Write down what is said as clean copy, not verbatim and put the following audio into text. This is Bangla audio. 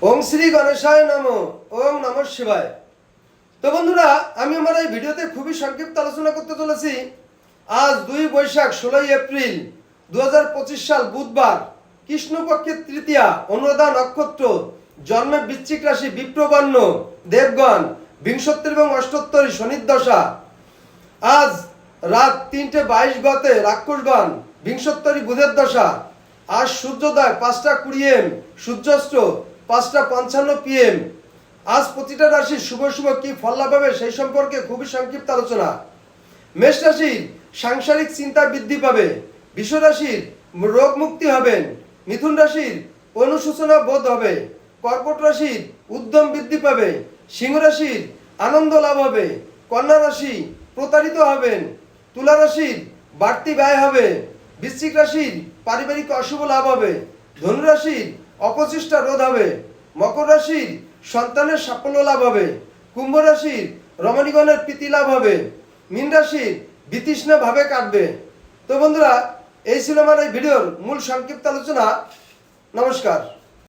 ওম শ্রী গণেশায় নমঃ। ওম নমঃ শিবায়। তো বন্ধুরা, আমি আমার এই ভিডিওতে খুবই সংক্ষিপ্ত আলোচনা করতে চলেছি। আজ 2 বৈশাখ 16 এপ্রিল 2025 সাল বুধবার, কৃষ্ণপক্ষের তৃতীয়া, অনুরাধা নক্ষত্র, জন্মে বৃশ্চিক রাশি, বিপ্রবর্ণ, দেবগণ, বিংশোত্তর এবং অষ্টোত্তরী শনির দশা। আজ রাত 3:22 গতে রাক্ষসগণ, বিংশোত্তরী বুধের দশা। আজ সূর্যোদয় 5:20 AM, সূর্যাস্ত 5:55 PM। আজ প্রতিটা রাশির শুভ শুভ কি ফল লাভ হবে সেই সম্পর্কে খুবই সংক্ষিপ্ত আলোচনা। মেষ রাশির সাংসারিক চিন্তা বৃদ্ধি পাবে। বৃষ রাশির রোগ মুক্তি হবেন। মিথুন রাশির অনুশোচনা বোধ হবে। কর্কট রাশির উদ্যম বৃদ্ধি পাবে। সিংহ রাশির আনন্দ লাভ হবে। কন্যা রাশি প্রতারিত হবেন। তুলা রাশির বাড়তি ব্যয় হবে। বৃশ্চিক রাশির পারিবারিক অশুভ লাভ হবে। ধনু রাশির অপচেষ্টা রোধ হবে। মকর রাশির সন্তানের সাফল্য লাভ হবে। কুম্ভ রাশির রমণীগণের প্রীতি লাভ হবে। মীন রাশির বিতৃষ্ণা ভাবে কাটবে। তো বন্ধুরা, এই ছিল আমার এই ভিডিওর মূল সংক্ষিপ্ত আলোচনা। নমস্কার।